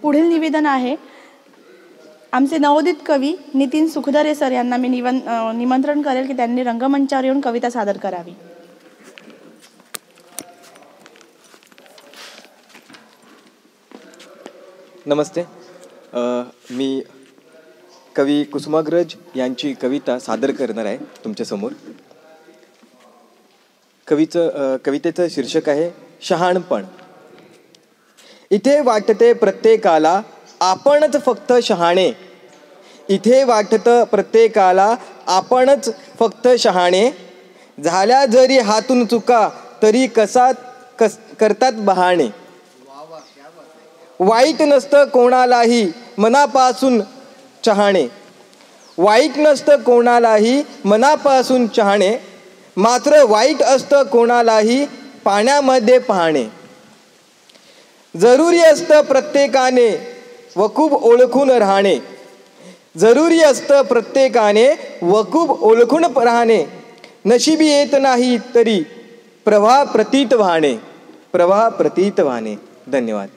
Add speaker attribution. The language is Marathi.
Speaker 1: पुढील निवेदन आहे आमचे नवोदित कवी नितीन सुखदरे सर यांना मी निमंत्रण करेल की त्यांनी रंगमंचावर येऊन कविता सादर करावी.
Speaker 2: नमस्ते. मी कवी कुसुमाग्रज यांची कविता सादर करणार आहे तुमच्यासमोर. कवितेचं शीर्षक आहे शहाणपण. इथे वाटते प्रत्येकाला आपणच फक्त शहाणे. इथे वाटतं प्रत्येकाला आपणच फक्त शहाणे. झाल्या जरी हातून चुका तरी करतात बहाणे. वाईट नसतं कोणालाही मनापासून चहाणे. वाईट नसतं कोणालाही मनापासून चहाणे. मात्र वाईट असतं कोणालाही पाण्यामध्ये पाहणे. जरुरी असतं प्रत्येकाने वकूब ओळखून राहणे. जरुरी असतं प्रत्येकाने वकूब ओळखून राहणे. नशिबी येत नाही तरी प्रवाह प्रतीत वाहणे. प्रवाह प्रतीत वाहणे. धन्यवाद.